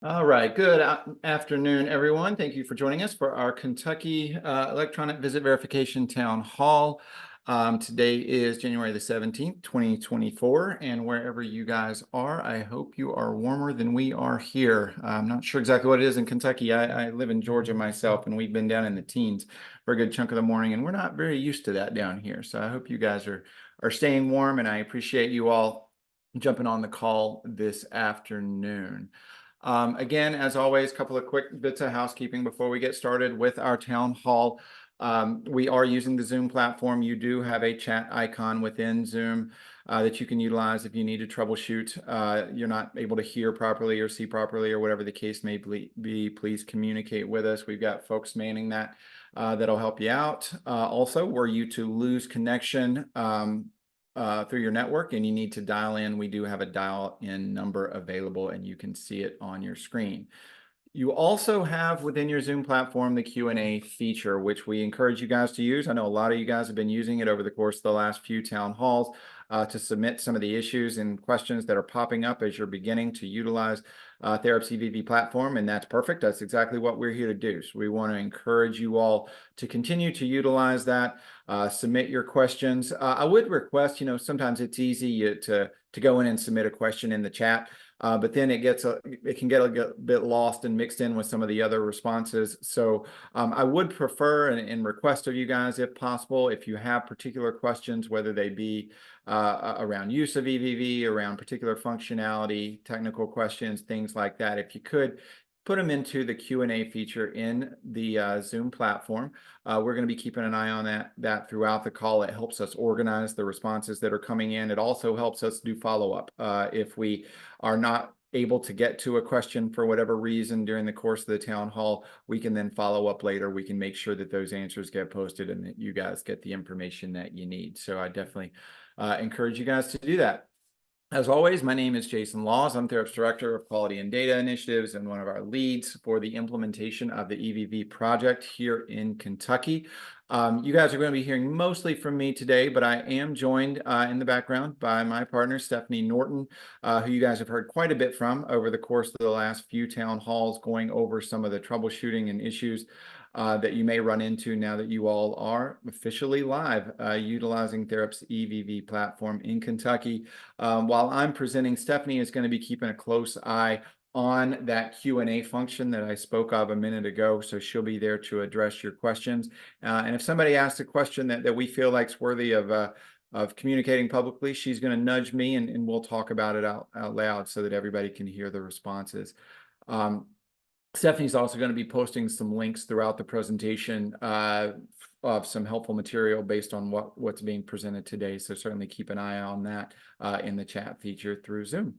All right, good afternoon, everyone. Thank you for joining us for our Kentucky Electronic Visit Verification Town Hall. Today is January the 17th, 2024, and wherever you guys are, I hope you are warmer than we are here. I'm not sure exactly what it is in Kentucky. I live in Georgia myself, and we've been down in the teens for a good chunk of the morning, and we're not very used to that down here. So I hope you guys are staying warm, and I appreciate you all jumping on the call this afternoon. Again, as always, a couple of quick bits of housekeeping before we get started with our town hall. We are using the Zoom platform. You do have a chat icon within Zoom that you can utilize if you need to troubleshoot. You're not able to hear properly or see properly or whatever the case may be, please communicate with us. We've got folks manning that that'll help you out. Also, were you to lose connection through your network and you need to dial in, we do have a dial in number available and you can see it on your screen. You also have within your Zoom platform the Q&A feature, which we encourage you guys to use. I know a lot of you guys have been using it over the course of the last few town halls to submit some of the issues and questions that are popping up as you're beginning to utilize Therap's EVV platform, and that's perfect. That's exactly what we're here to do. So we want to encourage you all to continue to utilize that, submit your questions. I would request, sometimes it's easy to go in and submit a question in the chat. But then it can get a bit lost and mixed in with some of the other responses. So I would prefer and request of you guys, if possible, if you have particular questions, whether they be around use of EVV, around particular functionality, technical questions, things like that, if you could put them into the Q&A feature in the Zoom platform. We're going to be keeping an eye on that throughout the call. It helps us organize the responses that are coming in. It also helps us do follow-up. If we are not able to get to a question for whatever reason during the course of the town hall, we can then follow up later. We can make sure that those answers get posted and that you guys get the information that you need. So I definitely encourage you guys to do that. As always, my name is Jason Laws. I'm Therap's Director of Quality and Data Initiatives and one of our leads for the implementation of the EVV project here in Kentucky. You guys are going to be hearing mostly from me today, but I am joined in the background by my partner, Stephanie Norton, who you guys have heard quite a bit from over the course of the last few town halls, going over some of the troubleshooting and issues that you may run into now that you all are officially live utilizing Therap's EVV platform in Kentucky. While I'm presenting, Stephanie is going to be keeping a close eye on that Q&A function that I spoke of a minute ago. So she'll be there to address your questions. And if somebody asks a question that we feel like is worthy of communicating publicly, she's going to nudge me and we'll talk about it out loud so that everybody can hear the responses. Stephanie's also going to be posting some links throughout the presentation of some helpful material based on what's being presented today. So certainly keep an eye on that in the chat feature through Zoom.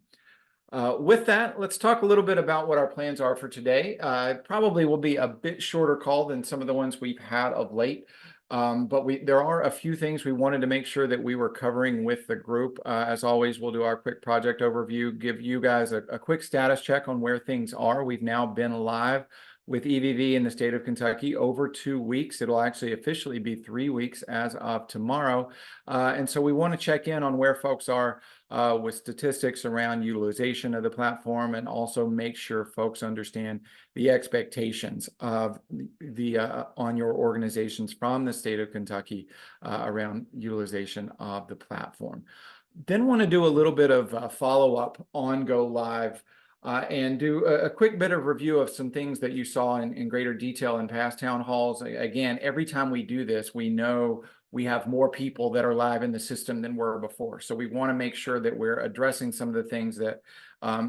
With that, let's talk a little bit about what our plans are for today. Probably will be a bit shorter call than some of the ones we've had of late. But there are a few things we wanted to make sure that we were covering with the group. As always, we'll do our quick project overview, give you guys a quick status check on where things are. We've now been live with EVV in the state of Kentucky over 2 weeks. It'll actually officially be 3 weeks as of tomorrow. And so we want to check in on where folks are with statistics around utilization of the platform, and also make sure folks understand the expectations of on your organizations from the state of Kentucky around utilization of the platform. Then want to do a little bit of follow-up on Go Live and do a quick bit of review of some things that you saw in greater detail in past town halls. Again, every time we do this, we know we have more people that are live in the system than were before. So we want to make sure that we're addressing some of the things that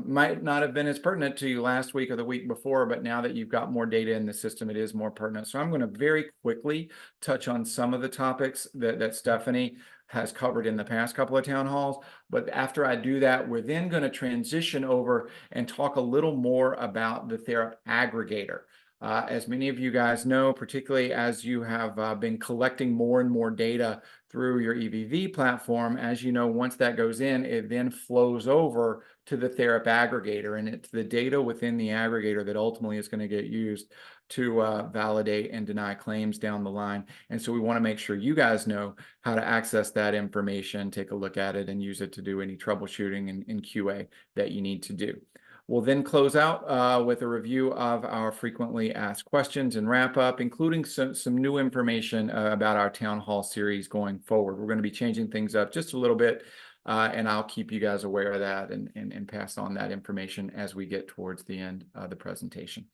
might not have been as pertinent to you last week or the week before, but now that you've got more data in the system, it is more pertinent. So I'm going to very quickly touch on some of the topics that Stephanie has covered in the past couple of town halls. But after I do that, we're then going to transition over and talk a little more about the Therap aggregator. As many of you guys know, particularly as you have been collecting more and more data through your EVV platform, as you know, once that goes in, it then flows over to the Therap aggregator, and it's the data within the aggregator that ultimately is going to get used to validate and deny claims down the line. And so we want to make sure you guys know how to access that information, take a look at it, and use it to do any troubleshooting and QA that you need to do. We'll then close out with a review of our frequently asked questions and wrap up, including some new information about our town hall series going forward. We're going to be changing things up just a little bit, and I'll keep you guys aware of that and pass on that information as we get towards the end of the presentation.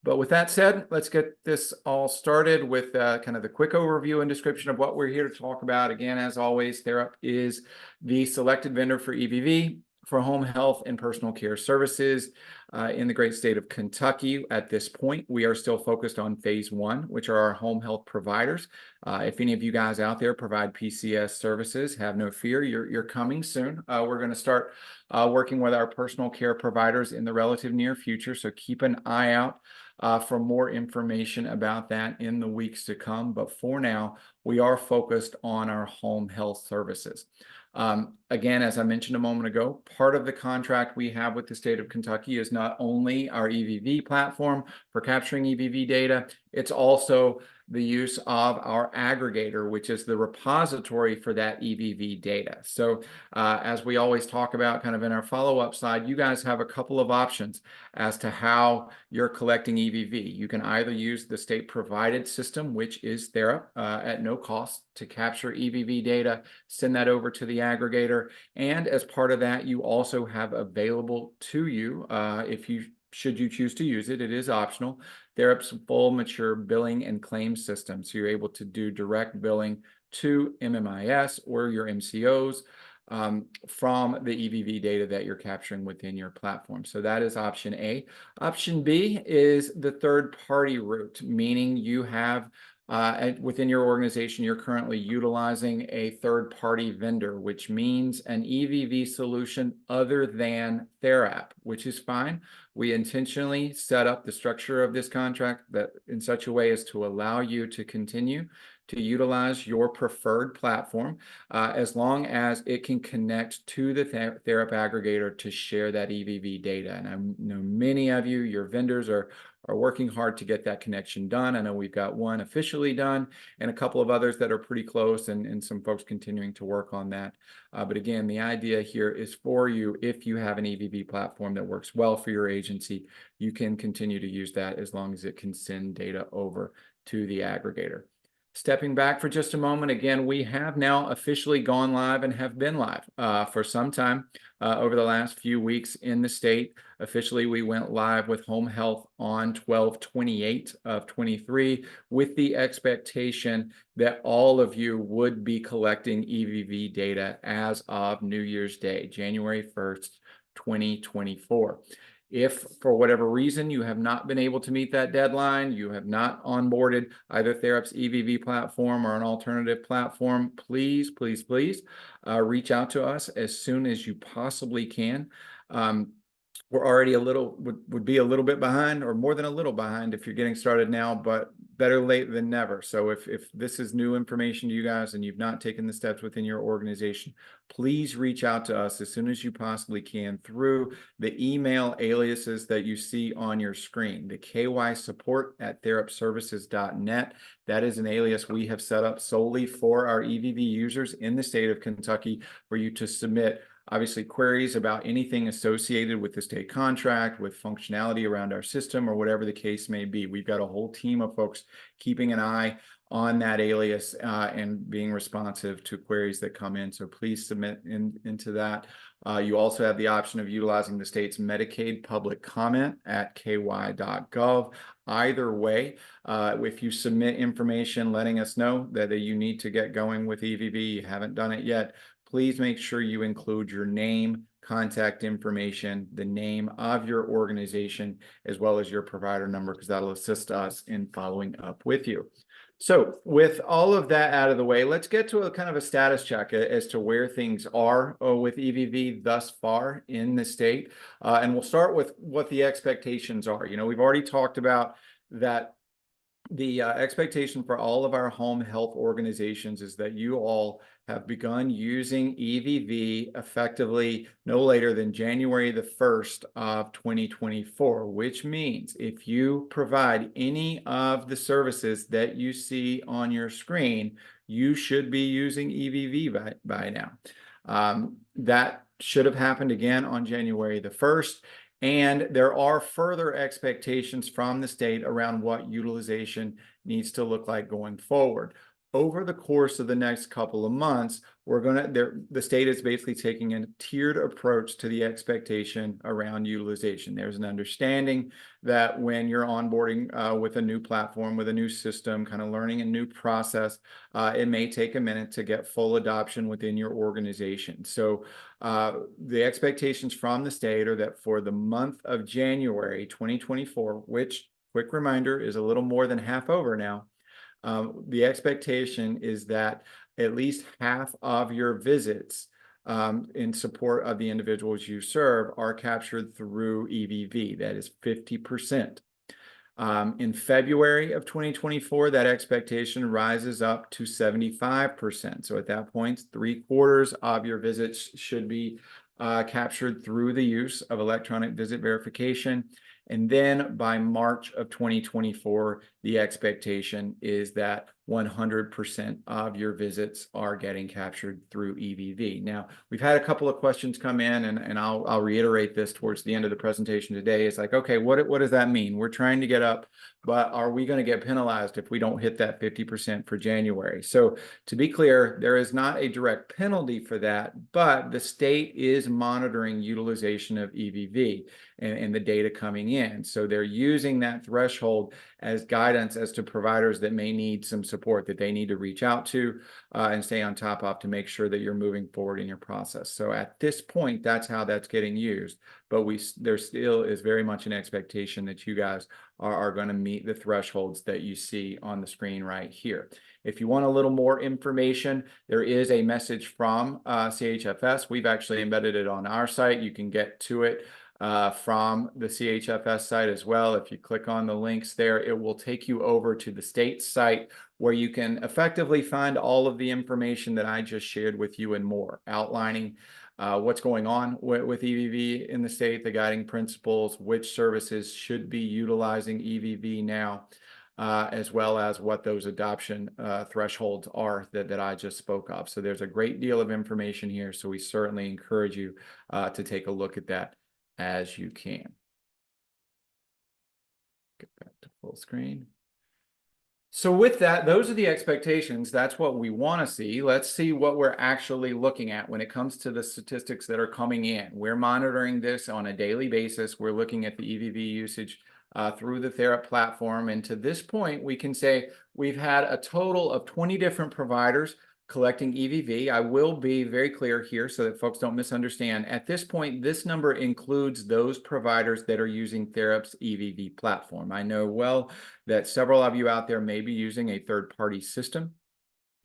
But with that said, let's get this all started with kind of the quick overview and description of what we're here to talk about. Again, as always, TheraP is the selected vendor for EVV for home health and personal care services in the great state of Kentucky. At this point, we are still focused on phase one, which are our home health providers. If any of you guys out there provide PCS services, have no fear, you're coming soon. We're going to start working with our personal care providers in the relative near future, so keep an eye out for more information about that in the weeks to come. But for now, we are focused on our home health services. Again, as I mentioned a moment ago, part of the contract we have with the state of Kentucky is not only our EVV platform for capturing EVV data, it's also the use of our aggregator, which is the repository for that EVV data. So as we always talk about kind of in our follow-up slide, you guys have a couple of options as to how you're collecting EVV. You can either use the state provided system, which is TheraP at no cost to capture EVV data, send that over to the aggregator. And as part of that, you also have available to you, should you choose to use it, it is optional, TheraP's full mature billing and claim system. So you're able to do direct billing to MMIS or your MCOs from the EVV data that you're capturing within your platform. So that is option A. Option B is the third-party route, meaning you have within your organization, you're currently utilizing a third-party vendor, which means an EVV solution other than TheraP, which is fine. We intentionally set up the structure of this contract that in such a way as to allow you to continue to utilize your preferred platform as long as it can connect to the TheraP aggregator to share that EVV data. And I know many of you, your vendors are working hard to get that connection done. I know we've got one officially done and a couple of others that are pretty close and some folks continuing to work on that. But again, the idea here is for you, if you have an EVV platform that works well for your agency, you can continue to use that as long as it can send data over to the aggregator. Stepping back for just a moment, again, we have now officially gone live and have been live for some time over the last few weeks in the state. Officially, we went live with home health on 12/28 of 23 with the expectation that all of you would be collecting EVV data as of New Year's Day, January 1st, 2024. If for whatever reason you have not been able to meet that deadline, you have not onboarded either TheraP's EVV platform or an alternative platform, please, please, please reach out to us as soon as you possibly can. We're already would be a little bit behind, or more than a little behind if you're getting started now, but better late than never. So if this is new information to you guys and you've not taken the steps within your organization, please reach out to us as soon as you possibly can through the email aliases that you see on your screen, the kysupport@therapservices.net. That is an alias we have set up solely for our EVV users in the state of Kentucky for you to submit obviously queries about anything associated with the state contract, with functionality around our system, or whatever the case may be. We've got a whole team of folks keeping an eye on that alias and being responsive to queries that come in. So please submit into that. You also have the option of utilizing the state's Medicaid public comment at ky.gov. Either way, if you submit information letting us know that you need to get going with EVV, you haven't done it yet, please make sure you include your name, contact information, the name of your organization, as well as your provider number, because that'll assist us in following up with you. So with all of that out of the way, let's get to a kind of a status check as to where things are with EVV thus far in the state. And we'll start with what the expectations are. You know, we've already talked about that the expectation for all of our home health organizations is that you all have begun using EVV effectively no later than January the 1st of 2024, which means if you provide any of the services that you see on your screen, you should be using EVV by now. That should have happened again on January the 1st. And there are further expectations from the state around what utilization needs to look like going forward. Over the course of the next couple of months, the state is basically taking a tiered approach to the expectation around utilization. There's an understanding that when you're onboarding with a new platform, with a new system, kind of learning a new process, it may take a minute to get full adoption within your organization. So the expectations from the state are that for the month of January 2024, which, quick reminder, is a little more than half over now, the expectation is that at least half of your visits in support of the individuals you serve are captured through EVV. That is 50%. In February of 2024, that expectation rises up to 75%. So at that point, 3/4 of your visits should be captured through the use of electronic visit verification. And then by March of 2024, the expectation is that 100% of your visits are getting captured through EVV. Now, we've had a couple of questions come in, and I'll reiterate this towards the end of the presentation today. It's like, okay, what does that mean? We're trying to get up, but are we going to get penalized if we don't hit that 50% for January? So to be clear, there is not a direct penalty for that, but the state is monitoring utilization of EVV and the data coming in. So they're using that threshold as guidance as to providers that may need some support that they need to reach out to and stay on top of to make sure that you're moving forward in your process. So at this point, that's how that's getting used. But there still is very much an expectation that you guys are going to meet the thresholds that you see on the screen right here. If you want a little more information, there is a message from CHFS. We've actually embedded it on our site. You can get to it from the CHFS site as well. If you click on the links there, it will take you over to the state site where you can effectively find all of the information that I just shared with you and more, outlining what's going on with EVV in the state, the guiding principles, which services should be utilizing EVV now, as well as what those adoption thresholds are that I just spoke of. So there's a great deal of information here, so we certainly encourage you to take a look at that as you can. Get back to full screen. So with that, those are the expectations. That's what we want to see. Let's see what we're actually looking at when it comes to the statistics that are coming in. We're monitoring this on a daily basis. We're looking at the EVV usage through the Therap platform. And to this point, we can say we've had a total of 20 different providers collecting EVV. I will be very clear here so that folks don't misunderstand. At this point, this number includes those providers that are using Therap's EVV platform. I know well that several of you out there may be using a third-party system,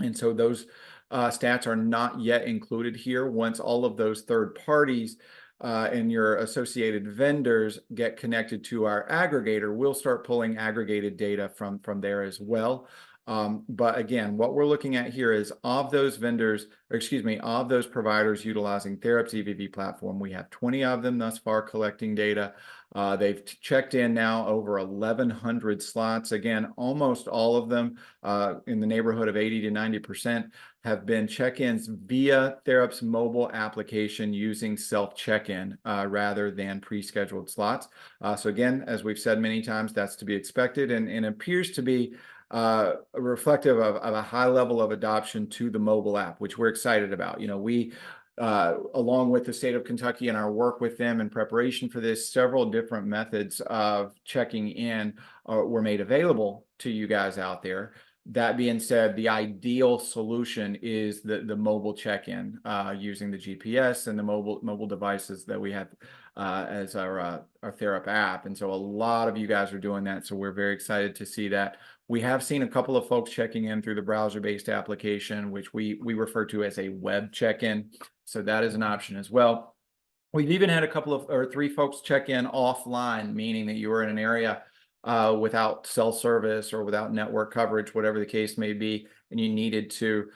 and so those stats are not yet included here. Once all of those third parties and your associated vendors get connected to our aggregator, we'll start pulling aggregated data from there as well. But again, what we're looking at here is of those vendors, or excuse me, of those providers utilizing Therap's EVV platform, we have 20 of them thus far collecting data. They've checked in now over 1,100 slots. Again, almost all of them in the neighborhood of 80 to 90% have been check-ins via Therap's mobile application using self-check-in rather than pre-scheduled slots. So again, as we've said many times, that's to be expected and appears to be reflective of a high level of adoption to the mobile app, which we're excited about. You know, we, along with the state of Kentucky and our work with them in preparation for this, several different methods of checking in were made available to you guys out there. That being said, the ideal solution is the mobile check-in using the GPS and the mobile devices that we have as our Therap app. And so a lot of you guys are doing that. So we're very excited to see that. We have seen a couple of folks checking in through the browser-based application, which we refer to as a web check-in. So that is an option as well. We've even had a couple of, or 3 folks check in offline, meaning that you were in an area without cell service or without network coverage, whatever the case may be, and you needed to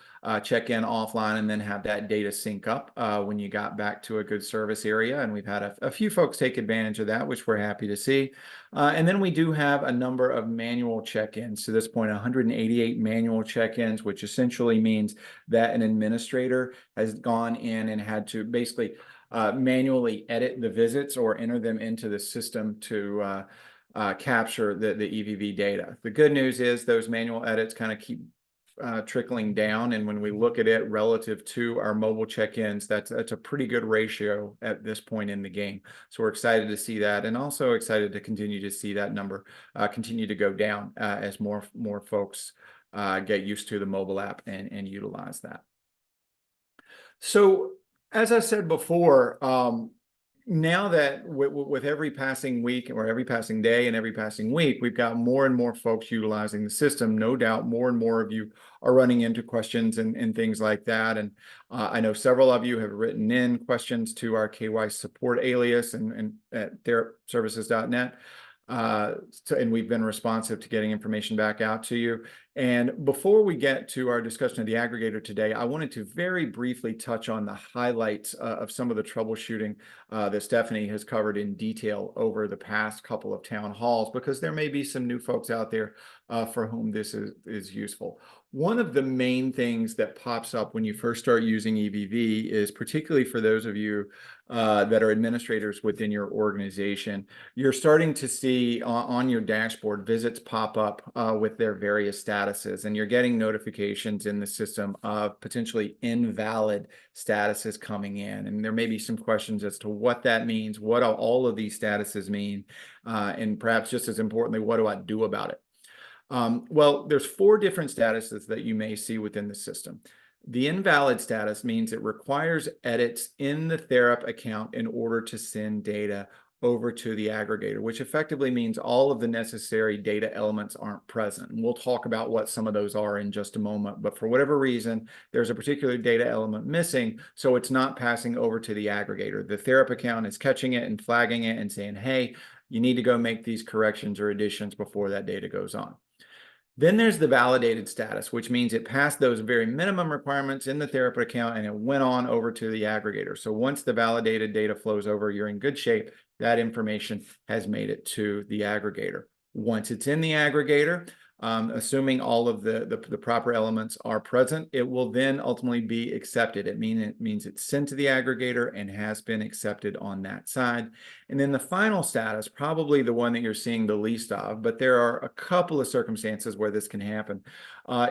check in offline and then have that data sync up when you got back to a good service area. And we've had a few folks take advantage of that, which we're happy to see. And then we do have a number of manual check-ins. To this point, 188 manual check-ins, which essentially means that an administrator has gone in and had to basically manually edit the visits or enter them into the system to capture the EVV data. The good news is those manual edits kind of keep trickling down, and when we look at it relative to our mobile check-ins, that's a pretty good ratio at this point in the game. So we're excited to see that, and also excited to continue to see that number continue to go down as more folks get used to the mobile app and utilize that. So as I said before, now that with every passing week or every passing day and every passing week, we've got more and more folks utilizing the system. No doubt more and more of you are running into questions and things like that. And I know several of you have written in questions to our KY support alias and at therapservices.net. And we've been responsive to getting information back out to you. And before we get to our discussion of the aggregator today, I wanted to very briefly touch on the highlights of some of the troubleshooting that Stephanie has covered in detail over the past couple of town halls, because there may be some new folks out there for whom this is useful. One of the main things that pops up when you first start using EVV is, particularly for those of you that are administrators within your organization, you're starting to see on your dashboard visits pop up with their various statuses, and you're getting notifications in the system of potentially invalid statuses coming in. And there may be some questions as to what that means, what all of these statuses mean, and perhaps just as importantly, what do I do about it? Well, there's 4 different statuses that you may see within the system. The invalid status means it requires edits in the Therap account in order to send data over to the aggregator, which effectively means all of the necessary data elements aren't present. And we'll talk about what some of those are in just a moment. But for whatever reason, there's a particular data element missing, so it's not passing over to the aggregator. The Therap account is catching it and flagging it and saying, hey, you need to go make these corrections or additions before that data goes on. Then there's the validated status, which means it passed those very minimum requirements in the Therap account and it went on over to the aggregator. So once the validated data flows over, you're in good shape. That information has made it to the aggregator. Once it's in the aggregator, assuming all of the proper elements are present, it will then ultimately be accepted. It means it's sent to the aggregator and has been accepted on that side. And then the final status, probably the one that you're seeing the least of, but there are a couple of circumstances where this can happen,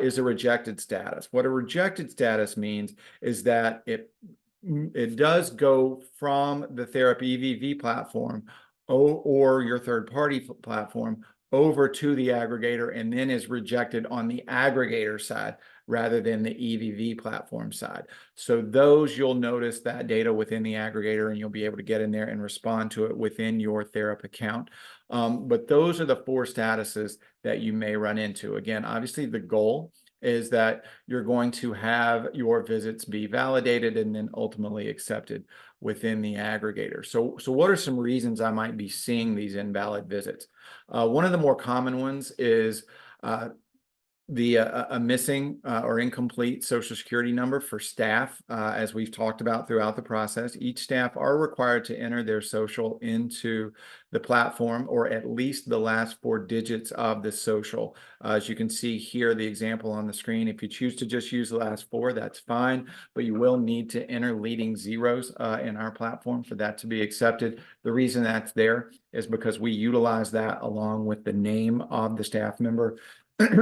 is a rejected status. What a rejected status means is that it does go from the Therap EVV platform or your third-party platform over to the aggregator and then is rejected on the aggregator side rather than the EVV platform side. So those, you'll notice that data within the aggregator and you'll be able to get in there and respond to it within your Therap account. But those are the 4 statuses that you may run into. Again, obviously the goal is that you're going to have your visits be validated and then ultimately accepted within the aggregator. So what are some reasons I might be seeing these invalid visits? One of the more common ones is a missing or incomplete Social Security number for staff. As we've talked about throughout the process, each staff are required to enter their social into the platform, or at least the last 4 digits of the social. As you can see here, the example on the screen, if you choose to just use the last 4, that's fine, but you will need to enter leading zeros in our platform for that to be accepted. The reason that's there is because we utilize that along with the name of the staff member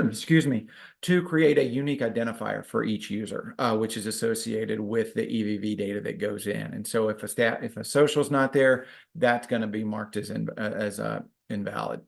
excuse me, to create a unique identifier for each user, which is associated with the EVV data that goes in. And so if a social is not there, that's going to be marked as invalid.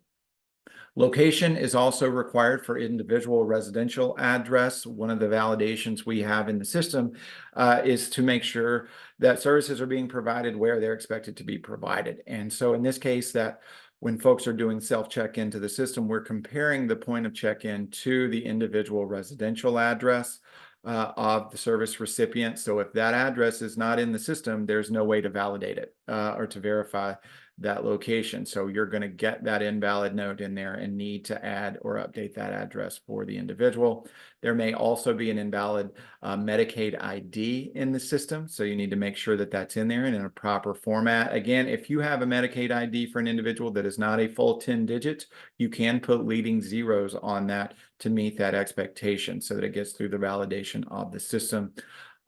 Location is also required for individual residential address. One of the validations we have in the system is to make sure that services are being provided where they're expected to be provided. And so in this case, that when folks are doing self-check-in to the system, we're comparing the point of check-in to the individual residential address of the service recipient. So if that address is not in the system, there's no way to validate it or to verify that location. So you're going to get that invalid note in there and need to add or update that address for the individual. There may also be an invalid Medicaid ID in the system. So you need to make sure that that's in there and in a proper format. Again, if you have a Medicaid ID for an individual that is not a full 10 digits, you can put leading zeros on that to meet that expectation so that it gets through the validation of the system.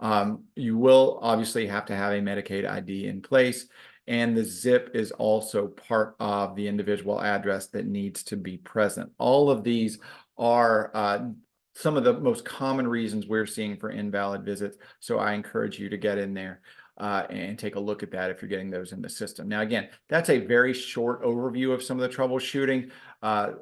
You will obviously have to have a Medicaid ID in place, and the zip is also part of the individual address that needs to be present. All of these are some of the most common reasons we're seeing for invalid visits. So I encourage you to get in there and take a look at that if you're getting those in the system. Now, again, that's a very short overview of some of the troubleshooting.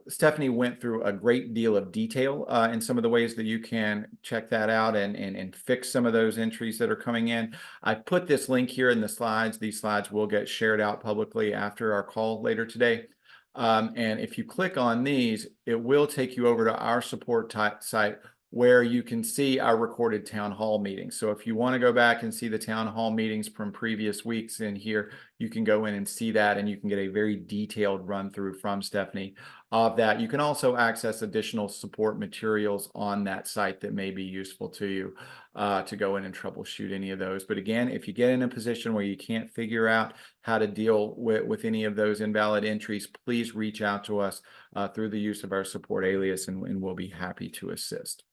Stephanie went through a great deal of detail in some of the ways that you can check that out and fix some of those entries that are coming in. I put this link here in the slides. These slides will get shared out publicly after our call later today. And if you click on these, it will take you over to our support site where you can see our recorded town hall meetings. So if you want to go back and see the town hall meetings from previous weeks in here, you can go in and see that, and you can get a very detailed run through from Stephanie of that. You can also access additional support materials on that site that may be useful to you to go in and troubleshoot any of those. But again, if you get in a position where you can't figure out how to deal with any of those invalid entries, please reach out to us through the use of our support alias, and we'll be happy to assist.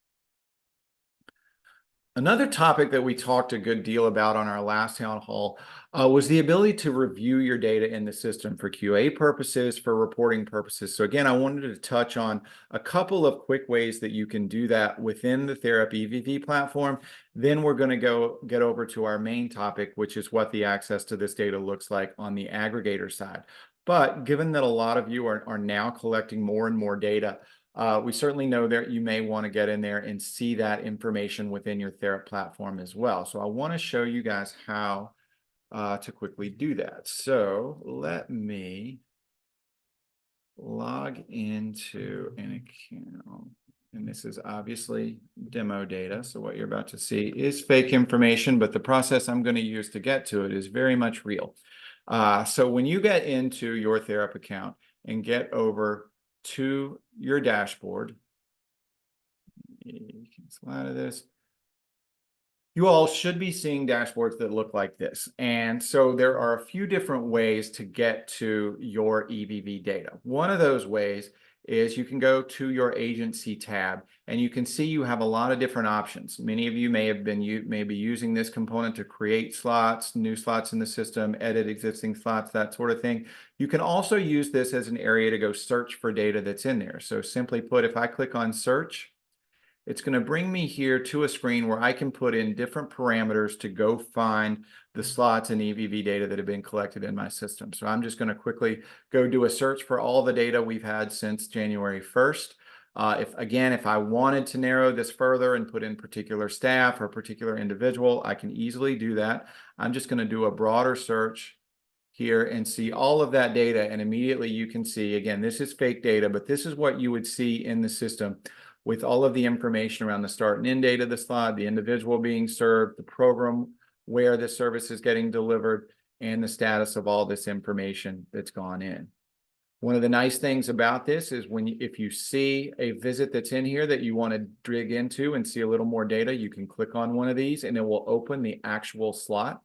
Another topic that we talked a good deal about on our last town hall was the ability to review your data in the system for QA purposes, for reporting purposes. So again, I wanted to touch on a couple of quick ways that you can do that within the Therap EVV platform. Then we're going to get over to our main topic, which is what the access to this data looks like on the aggregator side. But given that a lot of you are now collecting more and more data, we certainly know that you may want to get in there and see that information within your Therap platform as well. So I want to show you guys how to quickly do that. So let me log into an account. And this is obviously demo data. So what you're about to see is fake information, but the process I'm going to use to get to it is very much real. So when you get into your Therap account and get over to your dashboard, you can slide of this. You all should be seeing dashboards that look like this. And so there are a few different ways to get to your EVV data. One of those ways is you can go to your agency tab, and you can see you have a lot of different options. Many of you may be using this component to create slots, new slots in the system, edit existing slots, that sort of thing. You can also use this as an area to go search for data that's in there. So simply put, if I click on search, it's going to bring me here to a screen where I can put in different parameters to go find the slots and EVV data that have been collected in my system. So I'm just going to quickly go do a search for all the data we've had since January 1st. If I wanted to narrow this further and put in particular staff or particular individual, I can easily do that. I'm just going to do a broader search here and see all of that data. And immediately you can see, again, this is fake data, but this is what you would see in the system with all of the information around the start and end date of the slot, the individual being served, the program where the service is getting delivered, and the status of all this information that's gone in. One of the nice things about this is if you see a visit that's in here that you want to dig into and see a little more data, you can click on one of these and it will open the actual slot.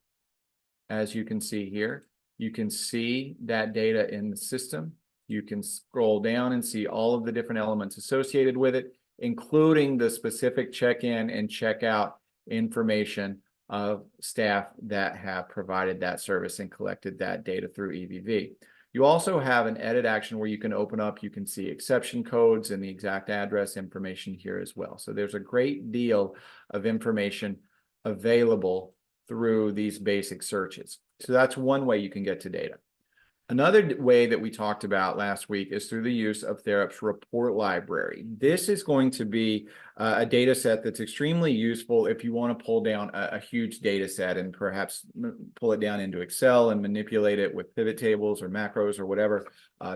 As you can see here, you can see that data in the system. You can scroll down and see all of the different elements associated with it, including the specific check-in and check-out information of staff that have provided that service and collected that data through EVV. You also have an edit action where you can open up, you can see exception codes and the exact address information here as well. So there's a great deal of information available through these basic searches. So that's one way you can get to data. Another way that we talked about last week is through the use of Therap's report library. This is going to be a data set that's extremely useful if you want to pull down a huge data set and perhaps pull it down into Excel and manipulate it with pivot tables or macros or whatever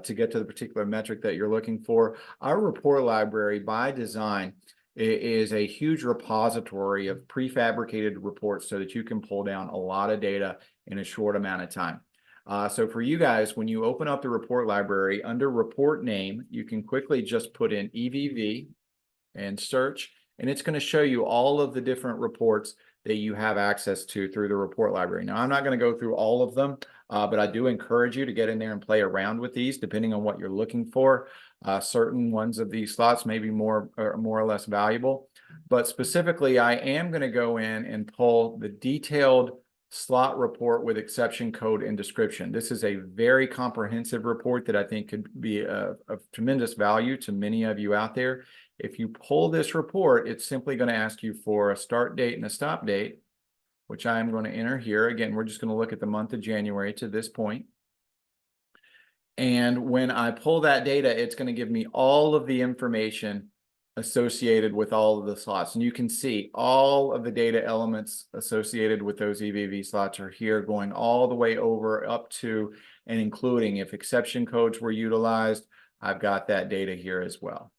to get to the particular metric that you're looking for. Our report library, by design, is a huge repository of prefabricated reports so that you can pull down a lot of data in a short amount of time. So for you guys, when you open up the report library, under report name, you can quickly just put in EVV and search, and it's going to show you all of the different reports that you have access to through the report library. Now, I'm not going to go through all of them, But I do encourage you to get in there and play around with these, depending on what you're looking for. Certain ones of these slots may be more or less valuable. But specifically, I am going to go in and pull the detailed slot report with exception code and description. This is a very comprehensive report that I think could be of tremendous value to many of you out there. If you pull this report, it's simply going to ask you for a start date and a stop date, which I'm going to enter here. Again, we're just going to look at the month of January to this point. And when I pull that data, it's going to give me all of the information associated with all of the slots. And you can see all of the data elements associated with those EVV slots are here, going all the way over up to and including if exception codes were utilized. I've got that data here as well.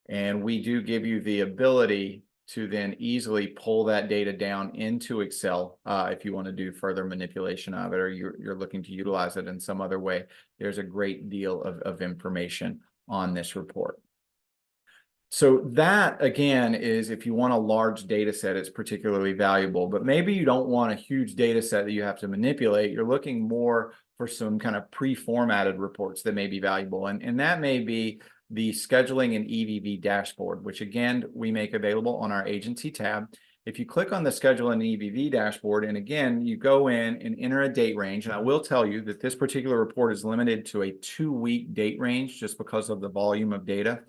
And we do give you the ability to then easily pull that data down into Excel if you want to do further manipulation of it, or you're looking to utilize it in some other way. There's a great deal of information on this report. So that, again, is if you want a large data set, it's particularly valuable. But maybe you don't want a huge data set that you have to manipulate. You're looking more for some kind of pre-formatted reports that may be valuable. And that may be the scheduling and EVV dashboard, which, again, we make available on our agency tab. If you click on the schedule and EVV dashboard, and again, you go in and enter a date range, and I will tell you that this particular report is limited to a 2-week date range just because of the volume of data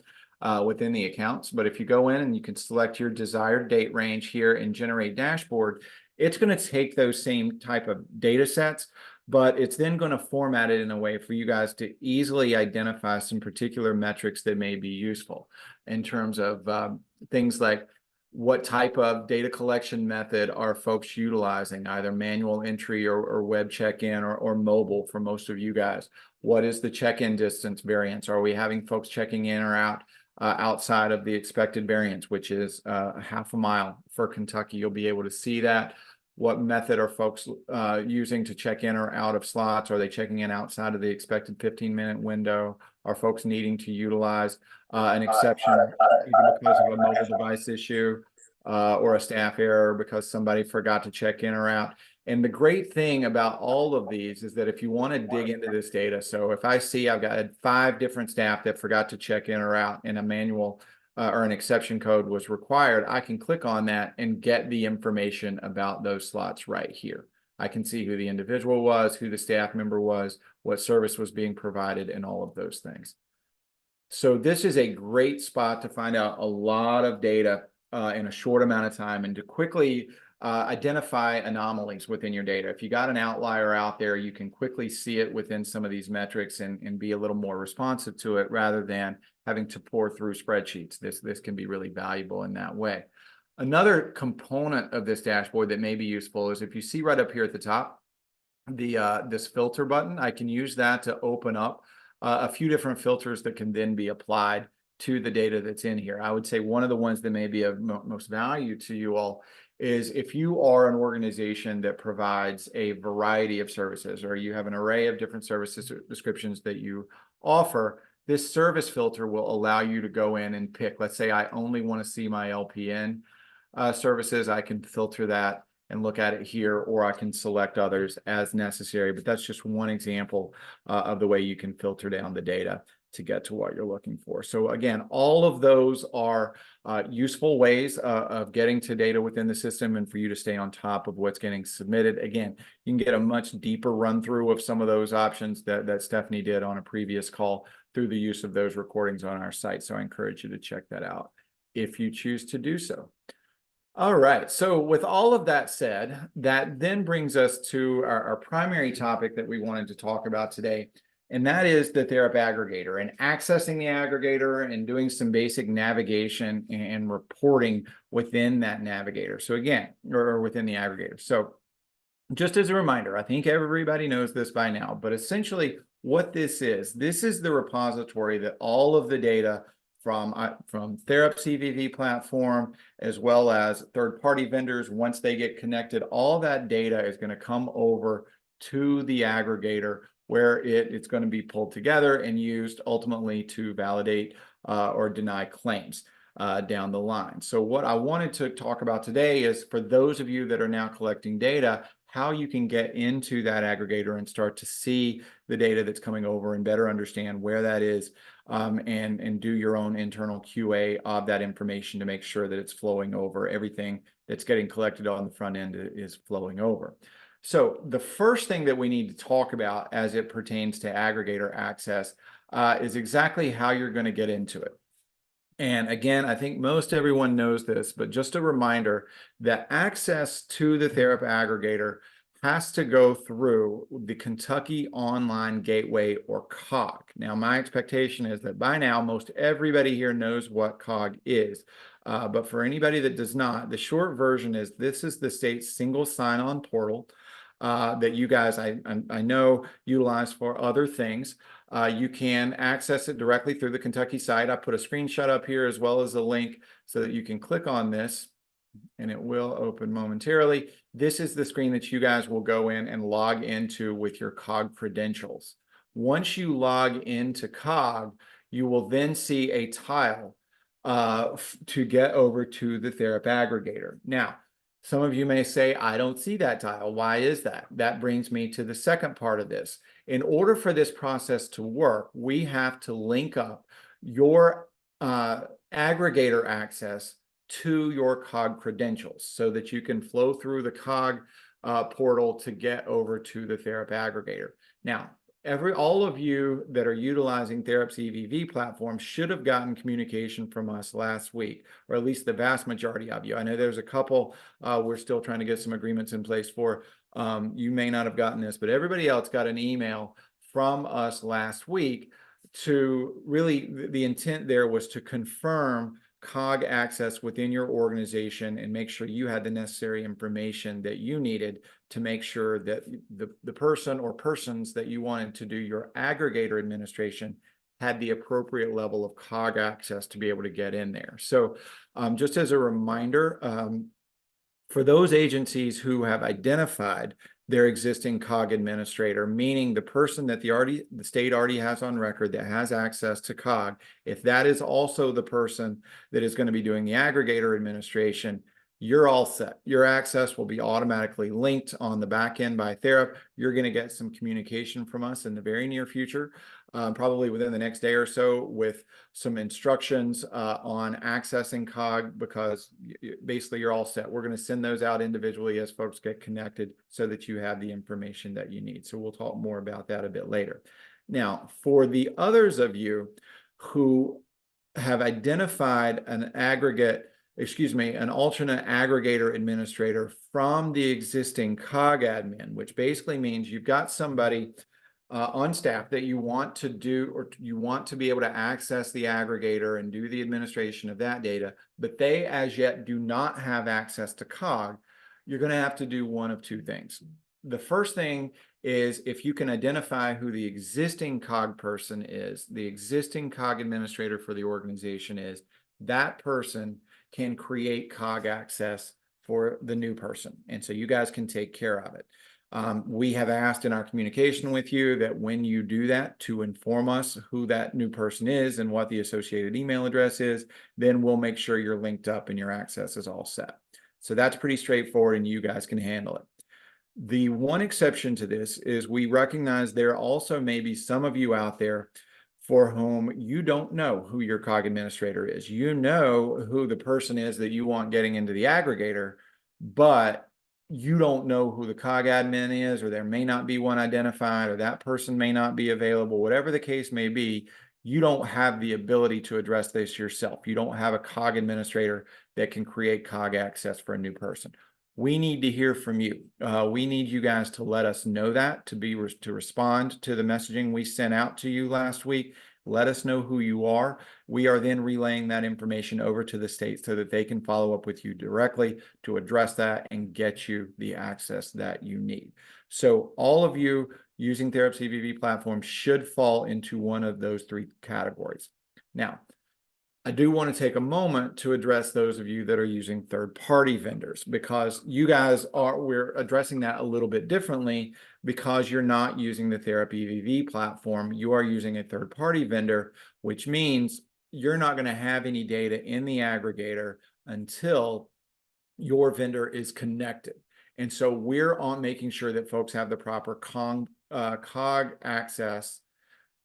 within the accounts. But if you go in and you can select your desired date range here and generate dashboard, it's going to take those same type of data sets, but it's then going to format it in a way for you guys to easily identify some particular metrics that may be useful in terms of things like what type of data collection method are folks utilizing, either manual entry or web check-in or mobile for most of you guys. What is the check-in distance variance? Are we having folks checking in or out outside of the expected variance, which is half a mile for Kentucky? You'll be able to see that. What method are folks using to check in or out of slots? Are they checking in outside of the expected 15-minute window? Are folks needing to utilize an exception either because of a mobile device issue or a staff error because somebody forgot to check in or out? And the great thing about all of these is that if you want to dig into this data, so if I see I've got 5 different staff that forgot to check in or out and a manual or an exception code was required, I can click on that and get the information about those slots right here. I can see who the individual was, who the staff member was, what service was being provided, and all of those things. So this is a great spot to find out a lot of data in a short amount of time and to quickly identify anomalies within your data. If you got an outlier out there, you can quickly see it within some of these metrics and be a little more responsive to it rather than having to pour through spreadsheets. This can be really valuable in that way. Another component of this dashboard that may be useful is if you see right up here at the top, this filter button, I can use that to open up a few different filters that can then be applied to the data that's in here. I would say one of the ones that may be of most value to you all is if you are an organization that provides a variety of services or you have an array of different services descriptions that you offer, this service filter will allow you to go in and pick. Let's say I only want to see my LPN services. I can filter that and look at it here, or I can select others as necessary. But that's just one example of the way you can filter down the data to get to what you're looking for. So again, all of those are useful ways of getting to data within the system and for you to stay on top of what's getting submitted. Again, you can get a much deeper run through of some of those options that Stephanie did on a previous call through the use of those recordings on our site. So I encourage you to check that out if you choose to do so. All right, so with all of that said, that then brings us to our primary topic that we wanted to talk about today, and that is the Therap aggregator and accessing the aggregator and doing some basic navigation and reporting within that navigator. So again, or within the aggregator. So just as a reminder, I think everybody knows this by now, but essentially what this is the repository that all of the data from Therap's EVV platform, as well as third-party vendors, once they get connected, all that data is going to come over to the aggregator where it's going to be pulled together and used ultimately to validate or deny claims down the line. So what I wanted to talk about today is for those of you that are now collecting data, how you can get into that aggregator and start to see the data that's coming over and better understand where that is, and do your own internal QA of that information to make sure that it's flowing over. Everything that's getting collected on the front end is flowing over. So the first thing that we need to talk about as it pertains to aggregator access is exactly how you're going to get into it. And again, I think most everyone knows this, but just a reminder that access to the Therap aggregator has to go through the Kentucky Online Gateway, or COG. Now, my expectation is that by now, most everybody here knows what COG is. But for anybody that does not, the short version is this is the state's single sign-on portal that you guys, I know, utilize for other things. You can access it directly through the Kentucky site. I put a screenshot up here as well as a link so that you can click on this and it will open momentarily. This is the screen that you guys will go in and log into with your COG credentials. Once you log into COG, you will then see a tile to get over to the Therap aggregator. Now, some of you may say, I don't see that tile. Why is that? That brings me to the second part of this. In order for this process to work, we have to link up your aggregator access to your COG credentials so that you can flow through the COG portal to get over to the Therap aggregator. Now, all of you that are utilizing Therap's EVV platform should have gotten communication from us last week, or at least the vast majority of you. I know there's a couple we're still trying to get some agreements in place for. You may not have gotten this, but everybody else got an email from us last week to really, the intent there was to confirm COG access within your organization and make sure you had the necessary information that you needed to make sure that the person or persons that you wanted to do your aggregator administration had the appropriate level of COG access to be able to get in there. So just as a reminder, for those agencies who have identified their existing COG administrator, meaning the person that the state already has on record that has access to COG, if that is also the person that is going to be doing the aggregator administration, you're all set. Your access will be automatically linked on the back end by Therap. You're going to get some communication from us in the very near future, probably within the next day or so, with some instructions on accessing COG, because basically you're all set. We're going to send those out individually as folks get connected so that you have the information that you need. So we'll talk more about that a bit later. Now, for the others of you who have identified an alternate aggregator administrator from the existing COG admin, which basically means you've got somebody on staff that you want to do, or you want to be able to access the aggregator and do the administration of that data, but they as yet do not have access to COG, you're going to have to do one of two things. The first thing is, if you can identify who the existing COG person is, the existing COG administrator for the organization is, that person can create COG access for the new person. And so you guys can take care of it. We have asked in our communication with you that when you do that, to inform us who that new person is and what the associated email address is, then we'll make sure you're linked up and your access is all set. So that's pretty straightforward and you guys can handle it. The one exception to this is we recognize there also may be some of you out there for whom you don't know who your COG administrator is. You know who the person is that you want getting into the aggregator, but you don't know who the COG admin is, or there may not be one identified, or that person may not be available. Whatever the case may be, you don't have the ability to address this yourself. You don't have a COG administrator that can create COG access for a new person. We need to hear from you. We need you guys to let us know that, to respond to the messaging we sent out to you last week. Let us know who you are. We are then relaying that information over to the state so that they can follow up with you directly to address that and get you the access that you need. So all of you using Therap's EVV platform should fall into one of those three categories. Now, I do want to take a moment to address those of you that are using third-party vendors, because you guys we're addressing that a little bit differently because you're not using the Therap EVV platform. You are using a third-party vendor, which means you're not going to have any data in the aggregator until your vendor is connected. And so we're on making sure that folks have the proper COG access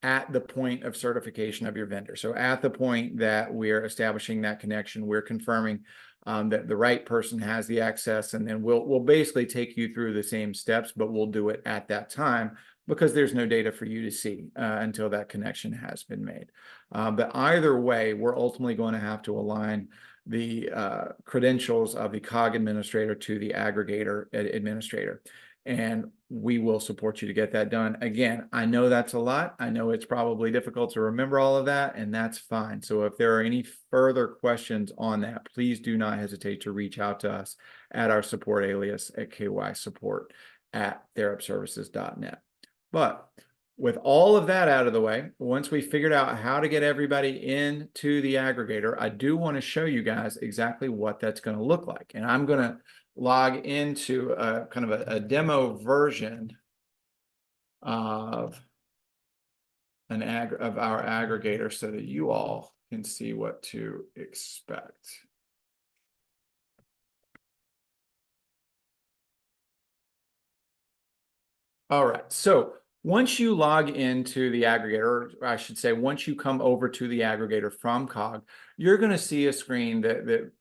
at the point of certification of your vendor. So at the point that we're establishing that connection, we're confirming that the right person has the access, and then we'll basically take you through the same steps, but we'll do it at that time because there's no data for you to see until that connection has been made. But either way, we're ultimately going to have to align the credentials of the COG administrator to the aggregator administrator. And we will support you to get that done. Again, I know that's a lot. I know it's probably difficult to remember all of that, and that's fine. So if there are any further questions on that, please do not hesitate to reach out to us at our support alias at kysupport@therapservices.net. But with all of that out of the way, once we figured out how to get everybody into the aggregator, I do want to show you guys exactly what that's going to look like. And I'm going to log into a kind of a demo version of our aggregator so that you all can see what to expect. All right, so once you log into the aggregator, or I should say, once you come over to the aggregator from COG, you're going to see a screen that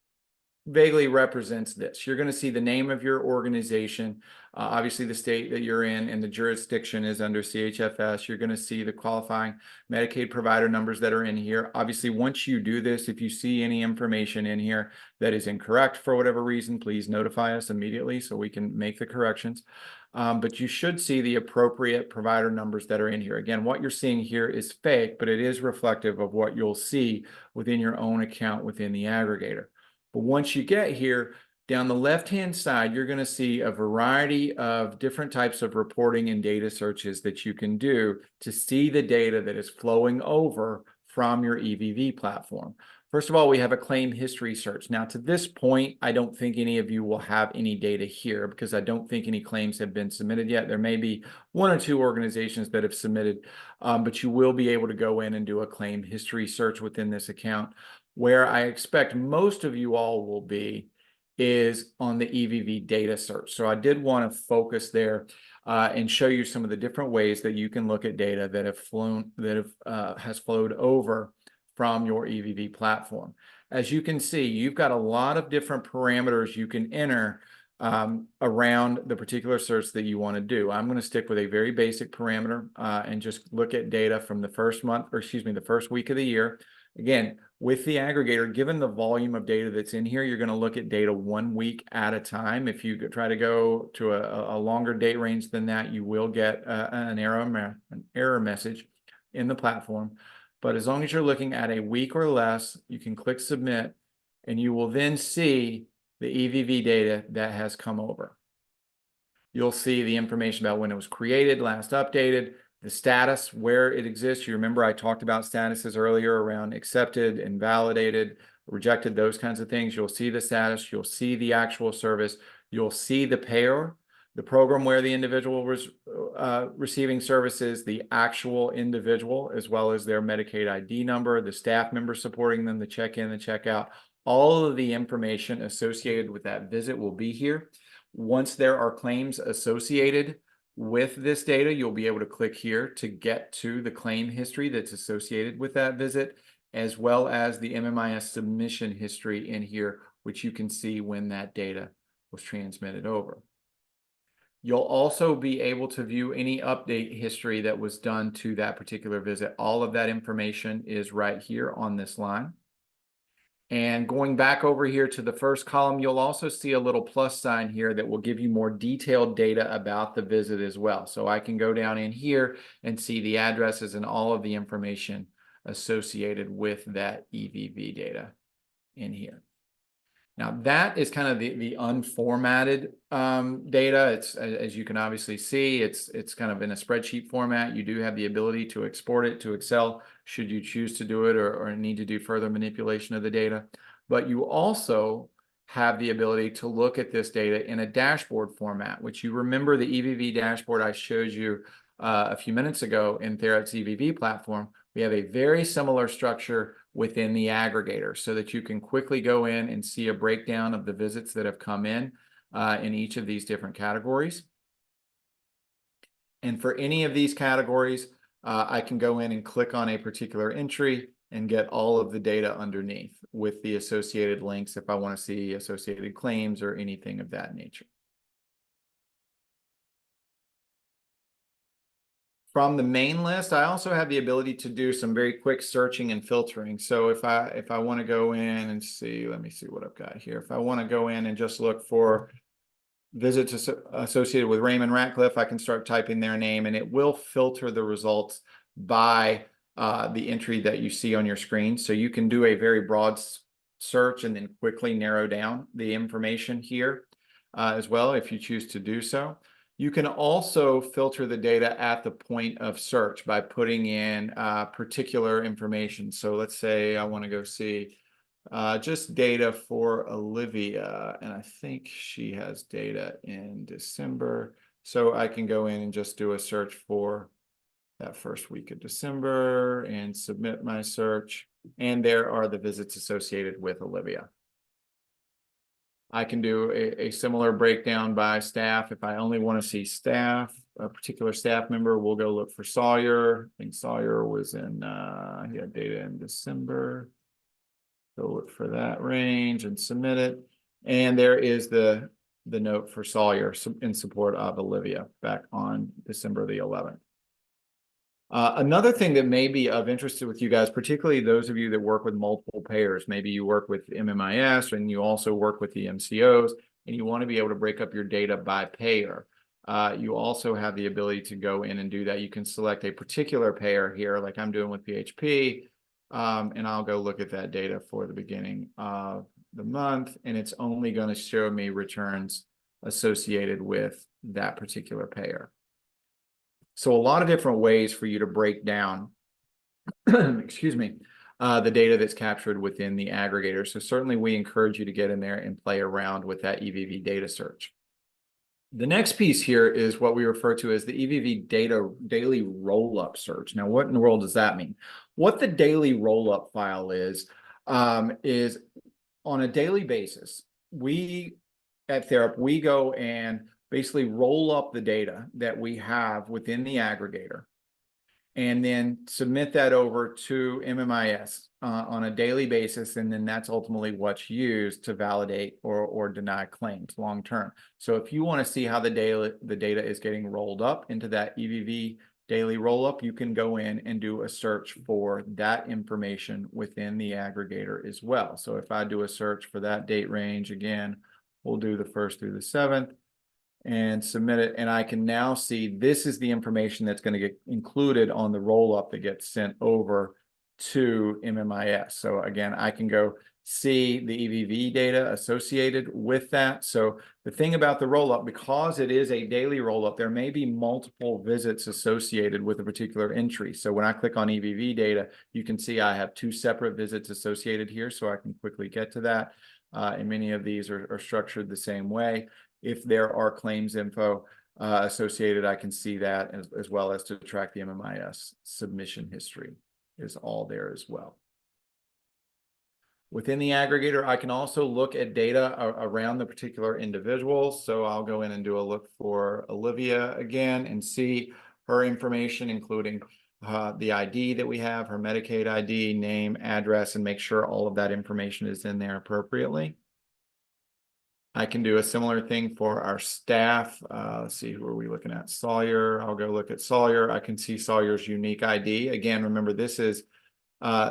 vaguely represents this. You're going to see the name of your organization, obviously the state that you're in, and the jurisdiction is under CHFS. You're going to see the qualifying Medicaid provider numbers that are in here. Obviously, once you do this, if you see any information in here that is incorrect for whatever reason, please notify us immediately so we can make the corrections. But you should see the appropriate provider numbers that are in here. Again, what you're seeing here is fake, but it is reflective of what you'll see within your own account within the aggregator. But once you get here, down the left-hand side, you're going to see a variety of different types of reporting and data searches that you can do to see the data that is flowing over from your EVV platform. First of all, we have a claim history search. Now, to this point, I don't think any of you will have any data here because I don't think any claims have been submitted yet. There may be one or two organizations that have submitted, but you will be able to go in and do a claim history search within this account. Where I expect most of you all will be is on the EVV data search. So I did want to focus there and show you some of the different ways that you can look at data that has flowed over from your EVV platform. As you can see, you've got a lot of different parameters you can enter around the particular search that you want to do. I'm going to stick with a very basic parameter and just look at data from the first week of the year. Again, with the aggregator, given the volume of data that's in here, you're going to look at data 1 week at a time. If you try to go to a longer date range than that, you will get an error message in the platform. But as long as you're looking at a week or less, you can click submit, and you will then see the EVV data that has come over. You'll see the information about when it was created, last updated, the status, where it exists. You remember I talked about statuses earlier around accepted, invalidated, rejected, those kinds of things. You'll see the status. You'll see the actual service. You'll see the payer, the program where the individual was receiving services, the actual individual, as well as their Medicaid ID number, the staff member supporting them, the check-in, the check-out. All of the information associated with that visit will be here. Once there are claims associated with this data, you'll be able to click here to get to the claim history that's associated with that visit, as well as the MMIS submission history in here, which you can see when that data was transmitted over. You'll also be able to view any update history that was done to that particular visit. All of that information is right here on this line. And going back over here to the first column, you'll also see a little plus sign here that will give you more detailed data about the visit as well. So I can go down in here and see the addresses and all of the information associated with that EVV data in here. Now that is kind of the unformatted data. It's, as you can obviously see, it's kind of in a spreadsheet format. You do have the ability to export it to Excel should you choose to do it or need to do further manipulation of the data. But you also have the ability to look at this data in a dashboard format, which you remember the EVV dashboard I showed you a few minutes ago in Therap's EVV platform. We have a very similar structure within the aggregator so that you can quickly go in and see a breakdown of the visits that have come in. in each of these different categories. And for any of these categories, I can go in and click on a particular entry and get all of the data underneath with the associated links if I want to see associated claims or anything of that nature. From the main list, I also have the ability to do some very quick searching and filtering. So if I want to go in and see, let me see what I've got here. If I want to go in and just look for visits associated with Raymond Ratcliffe, I can start typing their name and it will filter the results by the entry that you see on your screen. So you can do a very broad search and then quickly narrow down the information here as well if you choose to do so. You can also filter the data at the point of search by putting in particular information. So let's say I want to go see just data for Olivia, and I think she has data in December. So I can go in and just do a search for that first week of December and submit my search. And there are the visits associated with Olivia. I can do a similar breakdown by staff. If I only want to see staff, a particular staff member, we'll go look for Sawyer. I think Sawyer was in, he had data in December. Go look for that range and submit it. And there is the note for Sawyer in support of Olivia back on December the 11th. Another thing that may be of interest with you guys, particularly those of you that work with multiple payers, maybe you work with MMIS and you also work with the MCOs and you want to be able to break up your data by payer. You also have the ability to go in and do that. You can select a particular payer here, like I'm doing with PHP, and I'll go look at that data for the beginning of the month, and it's only going to show me returns associated with that particular payer. So a lot of different ways for you to break down, excuse me, the data that's captured within the aggregator. So certainly we encourage you to get in there and play around with that EVV data search. The next piece here is what we refer to as the EVV data daily roll-up search. Now, what in the world does that mean? What the daily roll-up file is on a daily basis, we at Therap, we go and basically roll up the data that we have within the aggregator and then submit that over to MMIS on a daily basis. And then that's ultimately what's used to validate or deny claims long term. So if you want to see how the data is getting rolled up into that EVV daily rollup, you can go in and do a search for that information within the aggregator as well. So if I do a search for that date range, again, we'll do the 1st through the 7th. And submit it, and I can now see this is the information that's going to get included on the roll-up that gets sent over to MMIS. So again, I can go see the EVV data associated with that. So the thing about the roll-up, because it is a daily roll-up, there may be multiple visits associated with a particular entry. So when I click on EVV data, you can see I have 2 separate visits associated here, so I can quickly get to that. And many of these are structured the same way. If there are claims info associated, I can see that as well as to track the MMIS submission history is all there as well. Within the aggregator, I can also look at data around the particular individuals. So I'll go in and do a look for Olivia again and see her information, including the ID that we have, her Medicaid ID, name, address, and make sure all of that information is in there appropriately. I can do a similar thing for our staff. Let's see, who are we looking at? Sawyer. I'll go look at Sawyer. I can see Sawyer's unique ID. Again, remember, this is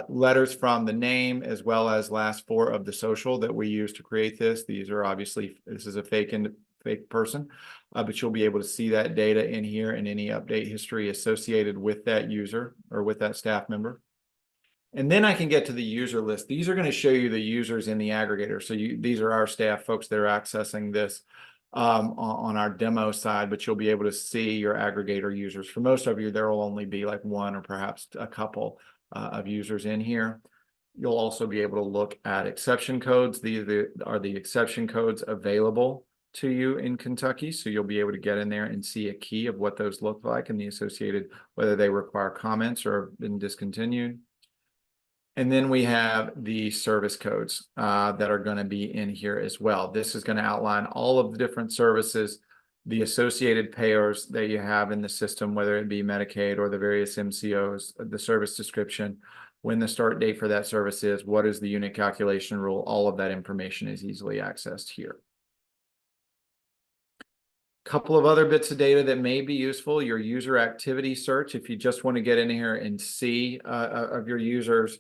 letters from the name as well as last 4 of the social that we use to create this. These are obviously, this is a fake person, but you'll be able to see that data in here and any update history associated with that user or with that staff member. And then I can get to the user list. These are going to show you the users in the aggregator. So these are our staff folks that are accessing this on our demo side, but you'll be able to see your aggregator users. For most of you, there will only be like 1 or perhaps a couple of users in here. You'll also be able to look at exception codes. These are the exception codes available to you in Kentucky. So you'll be able to get in there and see a key of what those look like and the associated, whether they require comments or have been discontinued. And then we have the service codes that are going to be in here as well. This is going to outline all of the different services, the associated payers that you have in the system, whether it be Medicaid or the various MCOs, the service description, when the start date for that service is, what is the unit calculation rule, all of that information is easily accessed here. Couple of other bits of data that may be useful, your user activity search. If you just want to get in here and see of your users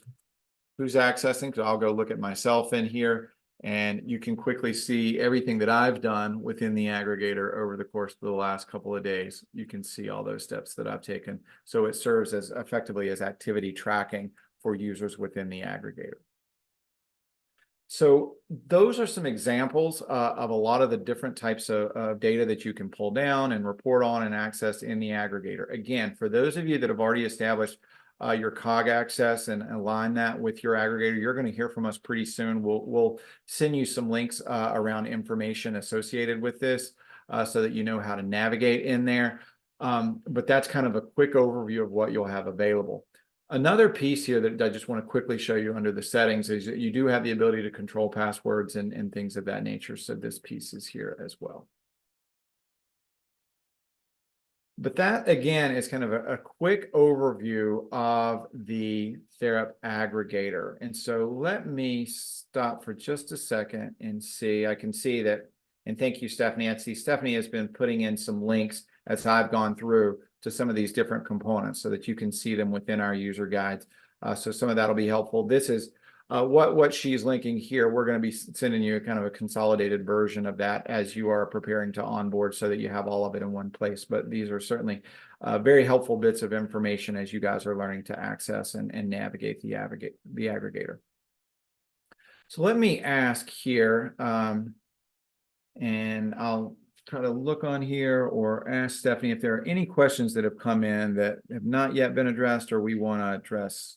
who's accessing, because I'll go look at myself in here, and you can quickly see everything that I've done within the aggregator over the course of the last couple of days. You can see all those steps that I've taken. So it serves as effectively as activity tracking for users within the aggregator. So those are some examples of a lot of the different types of data that you can pull down and report on and access in the aggregator. Again, for those of you that have already established your COG access and align that with your aggregator, you're going to hear from us pretty soon. We'll send you some links around information associated with this so that you know how to navigate in there. But that's kind of a quick overview of what you'll have available. Another piece here that I just want to quickly show you under the settings is that you do have the ability to control passwords and things of that nature. So this piece is here as well. But that, again, is kind of a quick overview of the Therap aggregator. And so let me stop for just a second and see. I can see that, and thank you, Stephanie. I see Stephanie has been putting in some links as I've gone through to some of these different components so that you can see them within our user guides. So some of that will be helpful. This is what she's linking here. We're going to be sending you kind of a consolidated version of that as you are preparing to onboard so that you have all of it in one place. But these are certainly very helpful bits of information as you guys are learning to access and navigate the aggregator. So let me ask here, and I'll try to look on here or ask Stephanie if there are any questions that have come in that have not yet been addressed or we want to address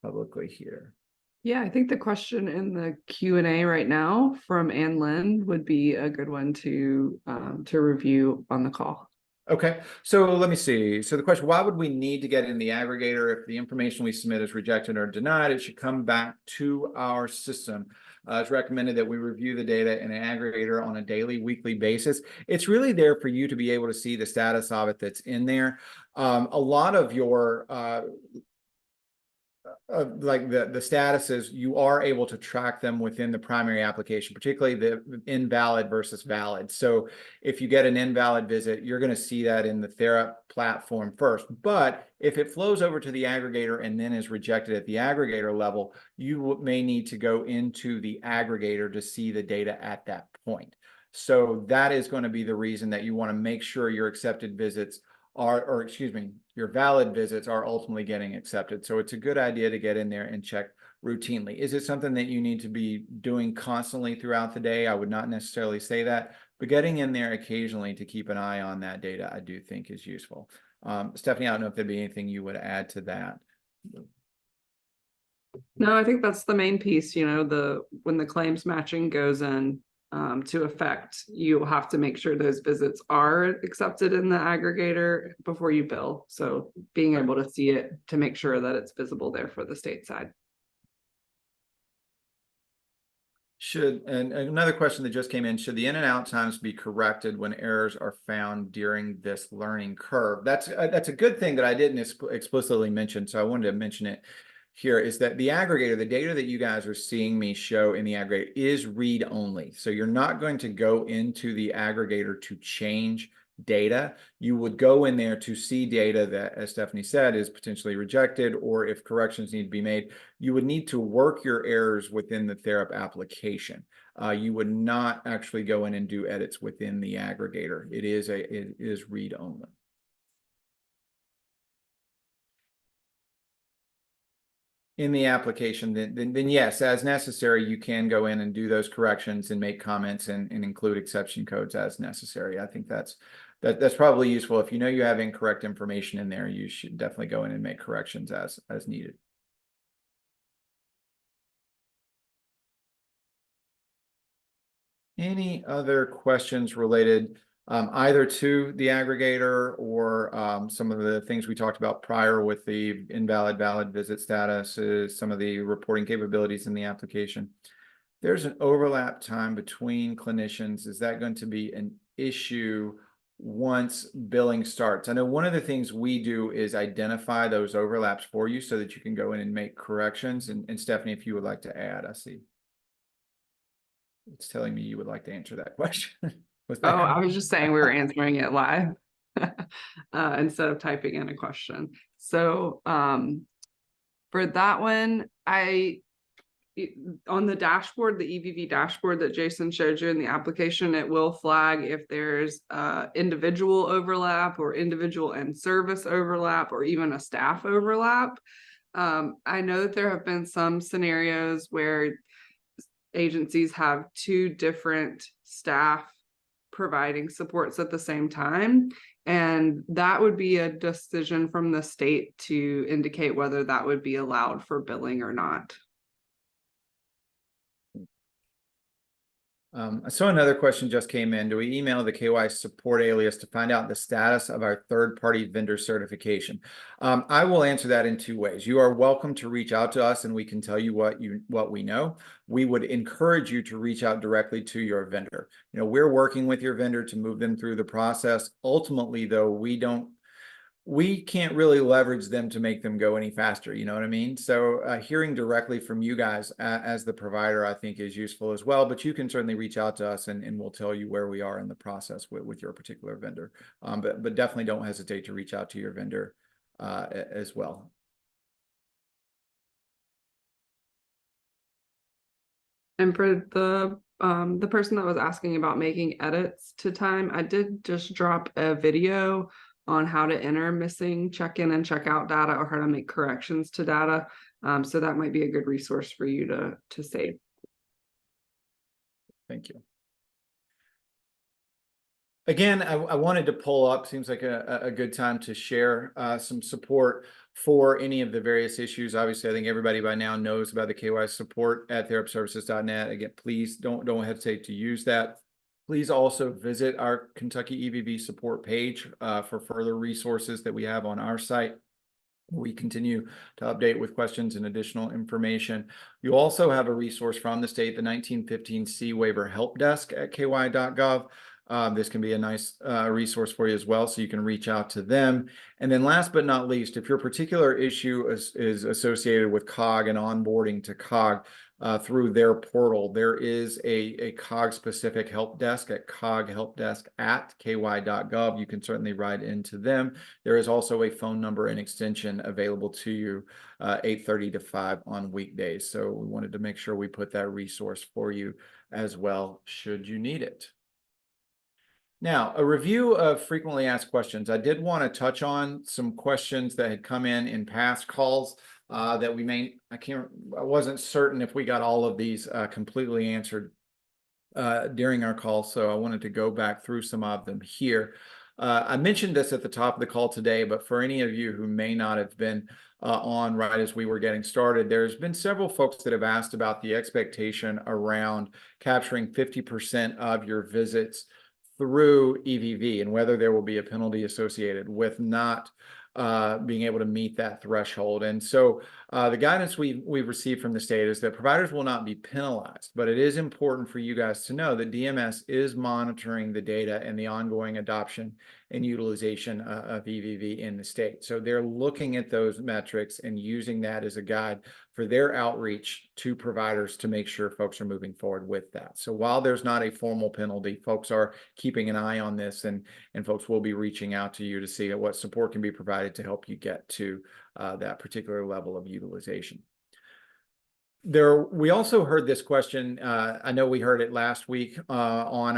publicly here. Yeah, I think the question in the Q&A right now from Ann Lynn would be a good one to review on the call. Okay, so let me see. So the question, why would we need to get in the aggregator if the information we submit is rejected or denied? It should come back to our system. It's recommended that we review the data in an aggregator on a daily, weekly basis. It's really there for you to be able to see the status of it that's in there. A lot of your like the statuses, you are able to track them within the primary application, particularly the invalid versus valid. So if you get an invalid visit, you're going to see that in the Therap platform first. But if it flows over to the aggregator and then is rejected at the aggregator level, you may need to go into the aggregator to see the data at that point. So that is going to be the reason that you want to make sure your accepted visits are, or excuse me, your valid visits are ultimately getting accepted. So it's a good idea to get in there and check routinely. Is it something that you need to be doing constantly throughout the day? I would not necessarily say that, but getting in there occasionally to keep an eye on that data, I do think is useful. Stephanie, I don't know if there'd be anything you would add to that. No, I think that's the main piece, you know, when the claims matching goes in to effect, you have to make sure those visits are accepted in the aggregator before you bill. So being able to see it to make sure that it's visible there for the state side. And another question that just came in, should the in and out times be corrected when errors are found during this learning curve? That's a good thing that I didn't explicitly mention, so I wanted to mention it here, is that the aggregator, the data that you guys are seeing me show in the aggregator is read only. So you're not going to go into the aggregator to change data. You would go in there to see data that, as Stephanie said, is potentially rejected, or if corrections need to be made, you would need to work your errors within the Therap application. You would not actually go in and do edits within the aggregator. It is read only. In the application, then yes, as necessary, you can go in and do those corrections and make comments and include exception codes as necessary. I think that's probably useful. If you know you have incorrect information in there, you should definitely go in and make corrections as needed. Any other questions related either to the aggregator or some of the things we talked about prior with the invalid, valid visit status, some of the reporting capabilities in the application. There's an overlap time between clinicians. Is that going to be an issue once billing starts? I know one of the things we do is identify those overlaps for you so that you can go in and make corrections. And Stephanie, if you would like to add, I see. It's telling me you would like to answer that question. Was that Oh, I correct? was just saying we were answering it live instead of typing in a question. So for that one, on the dashboard, the EVV dashboard that Jason showed you in the application, it will flag if there's individual overlap or individual and service overlap or even a staff overlap. I know that there have been some scenarios where agencies have two different staff providing supports at the same time. And that would be a decision from the state to indicate whether that would be allowed for billing or not. I saw another question just came in. Do we email the KY support alias to find out the status of our third-party vendor certification? I will answer that in two ways. You are welcome to reach out to us and we can tell you what we know. We would encourage you to reach out directly to your vendor. You know, we're working with your vendor to move them through the process. Ultimately, though, we can't really leverage them to make them go any faster. You know what I mean? So hearing directly from you guys as the provider, I think is useful as well, but you can certainly reach out to us and we'll tell you where we are in the process with your particular vendor. But definitely don't hesitate to reach out to your vendor as well. And for the person that was asking about making edits to time, I did just drop a video on how to enter missing check-in and check-out data or how to make corrections to data. So that might be a good resource for you to save. Thank you. Again, I wanted to pull up, seems like a good time to share some support for any of the various issues. Obviously, I think everybody by now knows about the KY support at therapservices.net. Again, please don't hesitate to use that. Please also visit our Kentucky EVV support page for further resources that we have on our site. We continue to update with questions and additional information. You also have a resource from the state, the 1915C waiver help desk at ky.gov. This can be a nice resource for you as well, so you can reach out to them. And then last but not least, if your particular issue is associated with COG and onboarding to COG through their portal, there is a COG-specific help desk at coghelpdesk@ky.gov. You can certainly write into them. There is also a phone number and extension available to you 8:30 to 5 on weekdays. So we wanted to make sure we put that resource for you as well, should you need it. Now, a review of frequently asked questions. I did want to touch on some questions that had come in past calls that I wasn't certain if we got all of these completely answered during our call, so I wanted to go back through some of them here. I mentioned this at the top of the call today, but for any of you who may not have been on right as we were getting started, there's been several folks that have asked about the expectation around capturing 50% of your visits through EVV and whether there will be a penalty associated with not being able to meet that threshold. And so the guidance we've received from the state is that providers will not be penalized, but it is important for you guys to know that DMS is monitoring the data and the ongoing adoption and utilization of EVV in the state. So they're looking at those metrics and using that as a guide for their outreach to providers to make sure folks are moving forward with that. So while there's not a formal penalty, folks are keeping an eye on this, and folks will be reaching out to you to see what support can be provided to help you get to that particular level of utilization. We also heard this question. I know we heard it last week on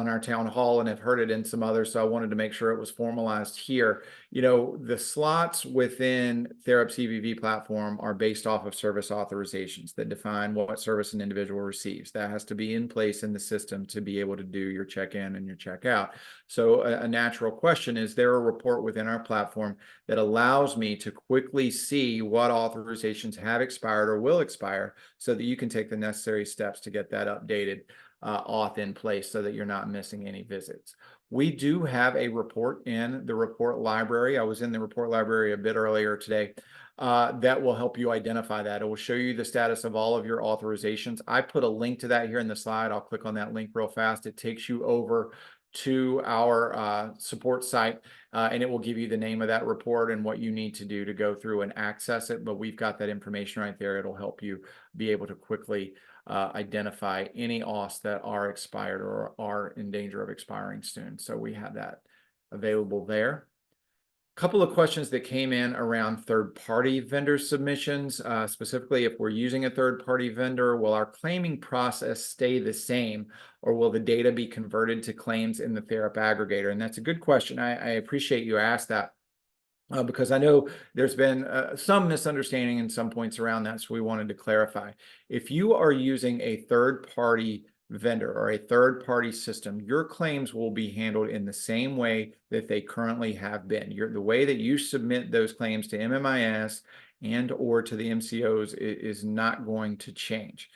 our town hall and have heard it in some others, so I wanted to make sure it was formalized here. You know, the slots within Therap's EVV platform are based off of service authorizations that define what service an individual receives. That has to be in place in the system to be able to do your check-in and your check-out. So a natural question is there a report within our platform that allows me to quickly see what authorizations have expired or will expire so that you can take the necessary steps to get that updated? auth in place so that you're not missing any visits. We do have a report in the report library. I was in the report library a bit earlier today. That will help you identify that. It will show you the status of all of your authorizations. I put a link to that here in the slide. I'll click on that link real fast. It takes you over to our support site, and it will give you the name of that report and what you need to do to go through and access it. But we've got that information right there. It'll help you be able to quickly identify any auths that are expired or are in danger of expiring soon. So we have that available there. Couple of questions that came in around third-party vendor submissions, specifically if we're using a third-party vendor, will our claiming process stay the same, or will the data be converted to claims in the Therap aggregator? And that's a good question. I appreciate you asked that. Because I know there's been some misunderstanding in some points around that, so we wanted to clarify. If you are using a third-party vendor or a third-party system, your claims will be handled in the same way that they currently have been. The way that you submit those claims to MMIS and or to the MCOs is not going to change.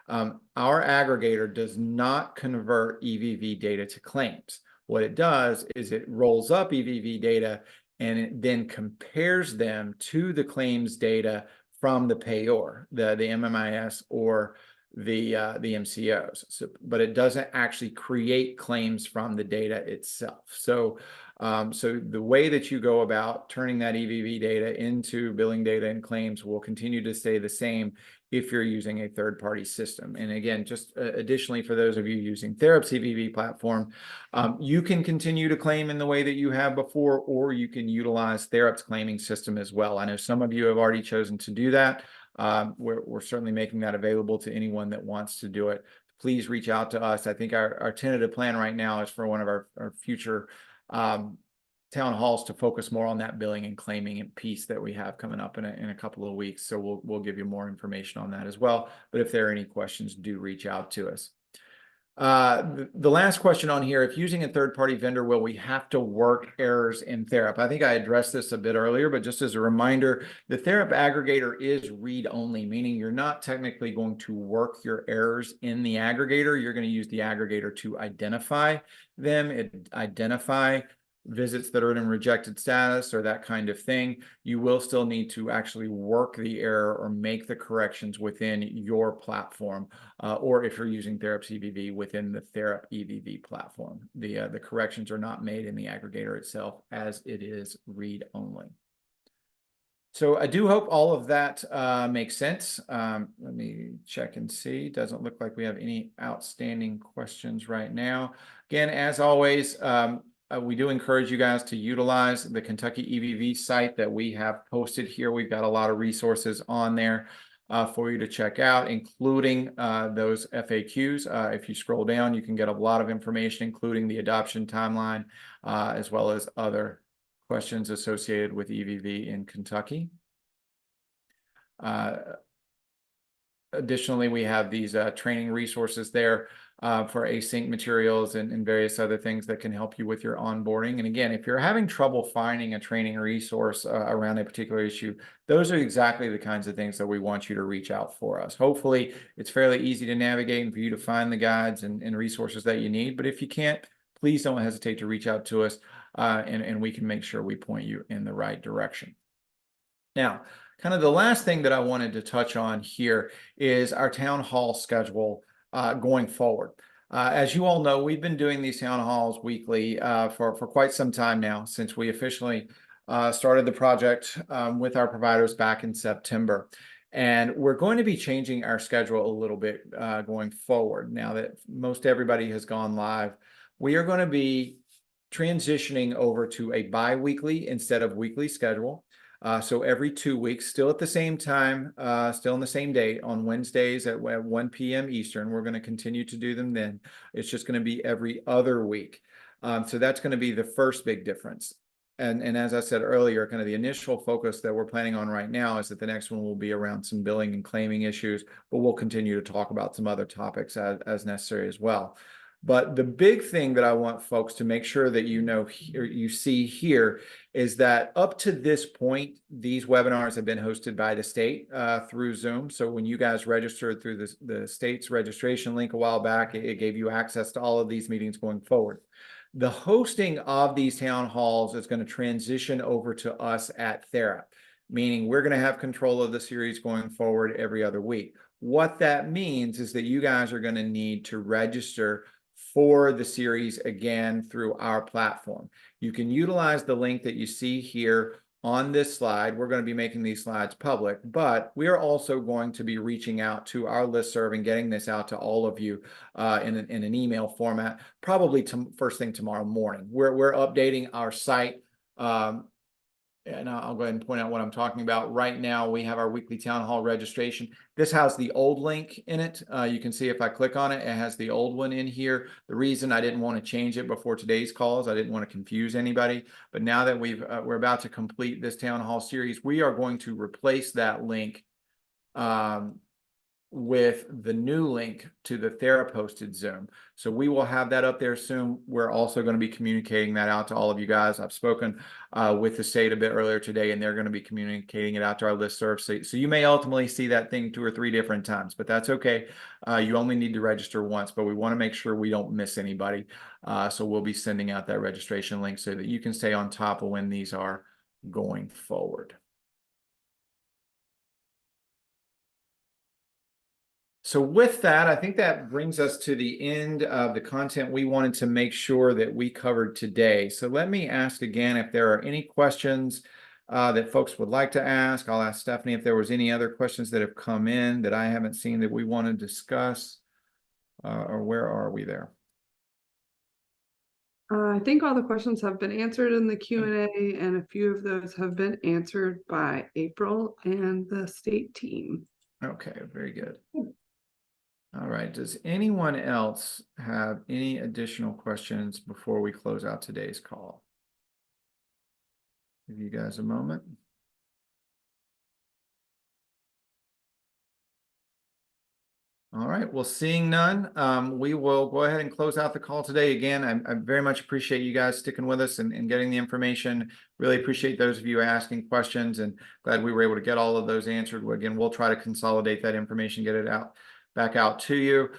Our aggregator does not convert EVV data to claims. What it does is it rolls up EVV data and it then compares them to the claims data from the payor, the MMIS or the MCOs. So, but it doesn't actually create claims from the data itself. So, so the way that you go about turning that EVV data into billing data and claims will continue to stay the same if you're using a third-party system. And again, just additionally, for those of you using Therap's EVV platform, you can continue to claim in the way that you have before, or you can utilize Therap's claiming system as well. I know some of you have already chosen to do that. We're certainly making that available to anyone that wants to do it. Please reach out to us. I think our tentative plan right now is for one of our future town halls to focus more on that billing and claiming piece that we have coming up in a couple of weeks. So we'll give you more information on that as well. But if there are any questions, do reach out to us. The last question on here, if using a third-party vendor, will we have to work errors in Therap? I think I addressed this a bit earlier, but just as a reminder, the Therap aggregator is read-only, meaning you're not technically going to work your errors in the aggregator. You're going to use the aggregator to identify them, identify visits that are in rejected status or that kind of thing. You will still need to actually work the error or make the corrections within your platform, or if you're using Therap's EVV within the Therap EVV platform. The corrections are not made in the aggregator itself, as it is read only. So I do hope all of that makes sense. Let me check and see. Doesn't look like we have any outstanding questions right now. Again, as always, we do encourage you guys to utilize the Kentucky EVV site that we have posted here. We've got a lot of resources on there for you to check out, including those FAQs. If you scroll down, you can get a lot of information, including the adoption timeline, as well as other questions associated with EVV in Kentucky. Additionally, we have these training resources there for async materials and various other things that can help you with your onboarding. And again, if you're having trouble finding a training resource around a particular issue, those are exactly the kinds of things that we want you to reach out for us. Hopefully, it's fairly easy to navigate and for you to find the guides and resources that you need. But if you can't, please don't hesitate to reach out to us and we can make sure we point you in the right direction. Now, kind of the last thing that I wanted to touch on here is our town hall schedule going forward. As you all know, we've been doing these town halls weekly for quite some time now, since we officially started the project with our providers back in September. And we're going to be changing our schedule a little bit going forward. Now that most everybody has gone live, we are going to be transitioning over to a bi-weekly instead of weekly schedule. So every 2 weeks, still at the same time, still on the same date on Wednesdays at 1 p.m. Eastern. We're going to continue to do them then. It's just going to be every other week. So that's going to be the first big difference. And as I said earlier, kind of the initial focus that we're planning on right now is that the next one will be around some billing and claiming issues, but we'll continue to talk about some other topics as necessary as well. But the big thing that I want folks to make sure that you know or you see here is that up to this point, these webinars have been hosted by the state through Zoom. So when you guys registered through the state's registration link a while back, it gave you access to all of these meetings going forward. The hosting of these town halls is going to transition over to us at Thera, meaning we're going to have control of the series going forward every other week. What that means is that you guys are going to need to register for the series again through our platform. You can utilize the link that you see here on this slide. We're going to be making these slides public, but we are also going to be reaching out to our listserv and getting this out to all of you in an email format, probably first thing tomorrow morning. We're updating our site. And I'll go ahead and point out what I'm talking about. Right now, we have our weekly town hall registration. This has the old link in it. You can see if I click on it, it has the old one in here. The reason I didn't want to change it before today's call is I didn't want to confuse anybody. But now that we're about to complete this town hall series, we are going to replace that link with the new link to the Thera posted Zoom. So we will have that up there soon. We're also going to be communicating that out to all of you guys. I've spoken with the state a bit earlier today, and they're going to be communicating it out to our listserv. So you may ultimately see that thing 2 or 3 different times, but that's okay. You only need to register once, but we want to make sure we don't miss anybody. So we'll be sending out that registration link so that you can stay on top of when these are going forward. So with that, I think that brings us to the end of the content we wanted to make sure that we covered today. So let me ask again if there are any questions that folks would like to ask. I'll ask Stephanie if there was any other questions that have come in that I haven't seen that we want to discuss, or where are we there? I think all the questions have been answered in the Q&A, and a few of those have been answered by April and the state team. Okay, very good. All right, does anyone else have any additional questions before we close out today's call? Give you guys a moment. All right, well, seeing none, we will go ahead and close out the call today. Again, I very much appreciate you guys sticking with us and getting the information. Really appreciate those of you asking questions, and glad we were able to get all of those answered. Again, we'll try to consolidate that information, get it back out to you.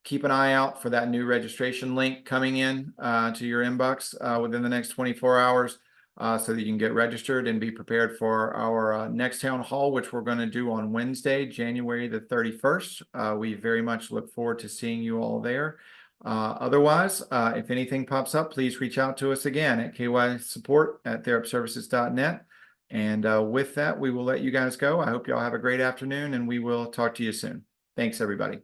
Keep an eye out for that new registration link coming in to your inbox within the next 24 hours. So that you can get registered and be prepared for our next town hall, which we're going to do on Wednesday, January the 31st. We very much look forward to seeing you all there. Otherwise, if anything pops up, please reach out to us again at kysupport@therapservices.net. And with that, we will let you guys go. I hope you all have a great afternoon, and we will talk to you soon. Thanks, everybody.